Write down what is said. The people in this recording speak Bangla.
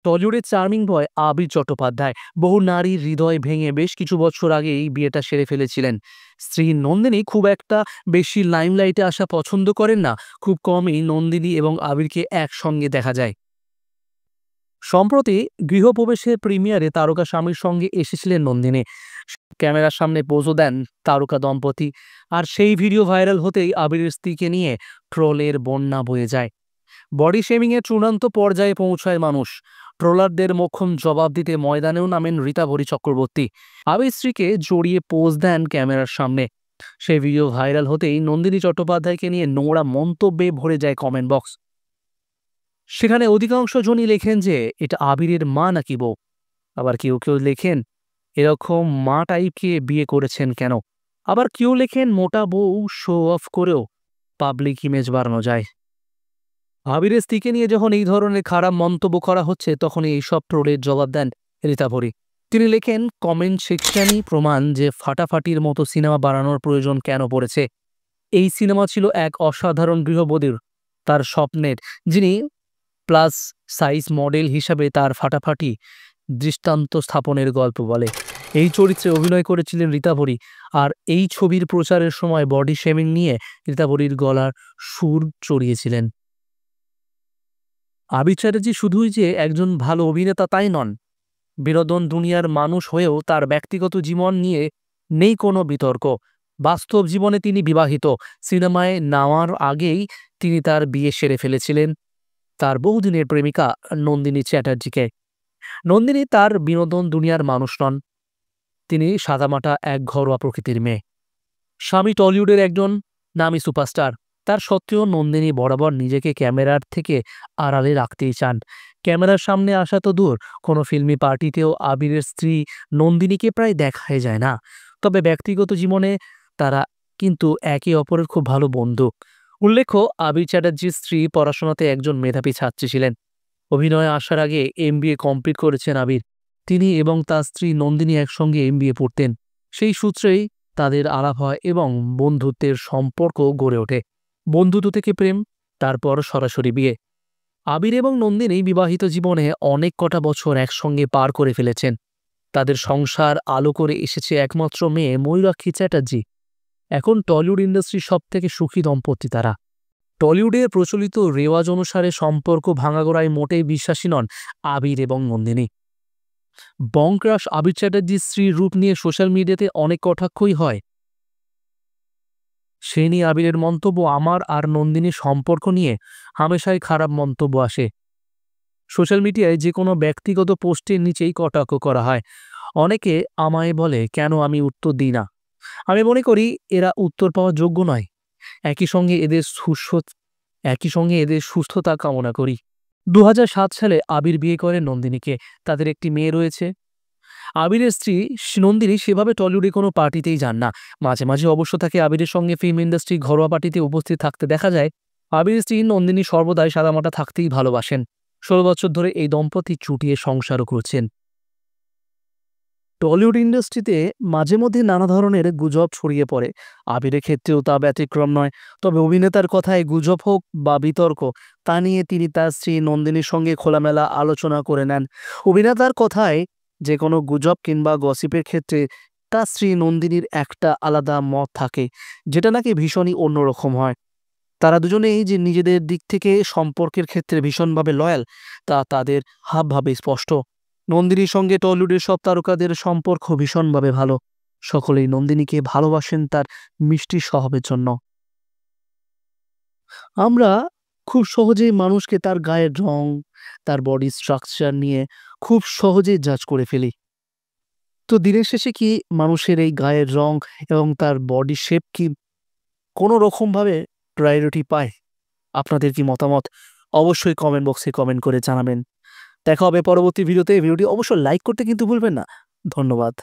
টলিউডের চার্মিং বয় আবির চট্টোপাধ্যায় বহু নারীর হৃদয় ভেঙে বেশ কিছু বছর আগে এই বিয়েটা সেরে ফেলেছিলেন। স্ত্রী নন্দিনী খুব একটা বেশি লাইমলাইটে আসা পছন্দ করেন না। খুব কমই নন্দিনী এবং আবিরকে একসঙ্গে দেখা যায়। সম্প্রতি গৃহপ্রবেশের প্রিমিয়ারে তারকা স্বামীর সঙ্গে এসেছিলেন নন্দিনী। ক্যামেরার সামনে পোজও দেন তারকা দম্পতি। আর সেই ভিডিও ভাইরাল হতেই আবিরের স্ত্রীকে নিয়ে ট্রোলের বন্যা বয়ে যায়। বডি শেমিংয়ের চূড়ান্ত পর্যায়ে পৌঁছায় মানুষ। ট্রোলারদের মোক্ষম জবাব দিতে ময়দানেও নামেন রীতাভরী চক্রবর্তী। আবির স্ত্রীকে জড়িয়ে পোজ দেন ক্যামেরার সামনে। সেই ভিডিও ভাইরাল হতেই নন্দিনী চট্টোপাধ্যায়কে নিয়ে নোংরা মন্তব্যে ভরে যায় কমেন্ট বক্স। সেখানে অধিকাংশ জনই লেখেন যে এটা আবিরের মা নাকি বউ। আবার কেউ কেউ লেখেন এরকম মা টাইপকে বিয়ে করেছেন কেন। আবার কেউ লেখেন মোটা বউ শো অফ করেও পাবলিক ইমেজ বাড়ানো যায়। আবিরের স্ত্রীকে নিয়ে যখন এই ধরনের খারাপ মন্তব্য করা হচ্ছে তখনই এইসব ট্রোলের জবাব দেন রীতাভরী। তিনি লেখেন কমেন্ট সেকশনই প্রমাণ যে ফাটাফাটির মতো সিনেমা বানানোর প্রয়োজন কেন পড়েছে। এই সিনেমা ছিল এক অসাধারণ গৃহবধূর, তার স্বপ্নের, যিনি প্লাস সাইজ মডেল হিসাবে তার ফাটাফাটি দৃষ্টান্ত স্থাপনের গল্প বলে। এই চরিত্রে অভিনয় করেছিলেন রীতাভরী। আর এই ছবির প্রচারের সময় বডি শেমিং নিয়ে রীতাভরীর গলার সুর চড়িয়েছিলেন। আবির চ্যাটার্জি শুধুই যে একজন ভালো অভিনেতা তাই নন, বিনোদন দুনিয়ার মানুষ হয়েও তার ব্যক্তিগত জীবন নিয়ে নেই কোনো বিতর্ক। বাস্তব জীবনে তিনি বিবাহিত। সিনেমায় নেওয়ার আগেই তিনি তার বিয়ে সেরে ফেলেছিলেন তার বহুদিনের প্রেমিকা নন্দিনী চ্যাটার্জিকে। নন্দিনী তার বিনোদন দুনিয়ার মানুষ নন, তিনি সাদামাটা এক ঘরোয়া প্রকৃতির মেয়ে। স্বামী টলিউডের একজন নামী সুপারস্টার, তার সত্ত্বেও নন্দিনী বরাবর নিজেকে ক্যামেরার থেকে আড়ালে রাখতেই চান। ক্যামেরার সামনে আসা তো দূর, কোনো ফিল্মি পার্টিতেও আবিরের স্ত্রী নন্দিনীকে প্রায় দেখাই যায় না। তবে ব্যক্তিগত জীবনে তারা কিন্তু একে অপরের খুব ভালো বন্ধু। উল্লেখ্য, আবির চ্যাটার্জির স্ত্রী পড়াশোনাতে একজন মেধাবী ছাত্রী ছিলেন। অভিনয়ে আসার আগে এমবিএ কমপ্লিট করেছেন আবির। তিনি এবং তার স্ত্রী নন্দিনী একসঙ্গে এমবিএ পড়তেন। সেই সূত্রেই তাদের আলাপ হয় এবং বন্ধুত্বের সম্পর্ক গড়ে ওঠে। বন্ধুত্ব থেকে প্রেম, তারপর সরাসরি বিয়ে। আবির এবং নন্দিনী বিবাহিত জীবনে অনেক কটা বছর একসঙ্গে পার করে ফেলেছেন। তাদের সংসার আলো করে এসেছে একমাত্র মেয়ে ময়ূরাক্ষী চ্যাটার্জি। এখন টলিউড ইন্ডাস্ট্রির সবথেকে সুখী দম্পতি তারা। টলিউডের প্রচলিত রেওয়াজ অনুসারে সম্পর্ক ভাঙাগোড়ায় মোটেই বিশ্বাসী নন আবির এবং নন্দিনী। বংক্রাশ আবির চ্যাটার্জির স্ত্রীর রূপ নিয়ে সোশ্যাল মিডিয়াতে অনেক কটাক্ষই হয়। সে নিয়ে আবিরের মন্তব্য, আমার আর নন্দিনীর সম্পর্ক নিয়ে হামেশাই খারাপ মন্তব্য আসে। সোশ্যাল মিডিয়ায় যে কোনো ব্যক্তিগত পোস্টের নিচেই কটাক্ষ করা হয়। অনেকে আমায় বলে কেন আমি উত্তর দিই না। আমি মনে করি এরা উত্তর পাওয়ার যোগ্য নয়। একই সঙ্গে এদের সুস্থতা কামনা করি। 2007 সালে আবির বিয়ে করেন নন্দিনীকে। তাদের একটি মেয়ে রয়েছে। আবিরের স্ত্রী নন্দিনী সেভাবে টলিউডে কোনো পার্টিতেই যান না। মাঝে মাঝে অবশ্য তাকে আবিরের সঙ্গে ফিল্ম ইন্ডাস্ট্রি ঘরোয়া পার্টিতে উপস্থিত থাকতে দেখা যায়। আবিরের স্ত্রী নন্দিনী সর্বদাই সাদামাটা থাকতেই ভালোবাসেন। 16 বছর ধরে এই দম্পতি চুটিয়ে সংসারও করছেন। টলিউড ইন্ডাস্ট্রিতে মাঝে মধ্যে নানা ধরনের গুজব ছড়িয়ে পড়ে। আবিরের ক্ষেত্রেও তা ব্যতিক্রম নয়। তবে অভিনেতার কথায় গুজব হোক বা বিতর্ক, তা নিয়ে তিনি তার স্ত্রী নন্দিনীর সঙ্গে খোলামেলা আলোচনা করে নেন। অভিনেতার কথায় যে কোনো গুজব কিংবা গসিপের ক্ষেত্রে তার স্ত্রী নন্দিনীর একটা আলাদা মত থাকে, যেটা নাকি ভীষণই অন্যরকম হয়। তারা দুজনেই যে নিজেদের দিক থেকে সম্পর্কের ক্ষেত্রে ভীষণভাবে লয়াল, তা তাদের হাবভাবে স্পষ্ট। নন্দিনীর সঙ্গে টলিউডের সব তারকাদের সম্পর্ক ভীষণভাবে ভালো। সকলেই নন্দিনীকে ভালোবাসেন তার মিষ্টি স্বভাবের জন্য। আমরা খুব সহজেই মানুষকে তার গায়ের রং, তার বডি স্ট্রাকচার নিয়ে খুব সহজেই জাজ করে ফেলি। তো দিনের শেষে কি মানুষের এই গায়ের রং এবং তার বডি শেপ কি কোনো রকমভাবে প্রায়োরিটি পায়? আপনাদের কি মতামত? অবশ্যই কমেন্ট বক্সে কমেন্ট করে জানাবেন। দেখা হবে পরবর্তী ভিডিওতে। ভিডিওটি অবশ্যই লাইক করতে কিন্তু ভুলবেন না। ধন্যবাদ।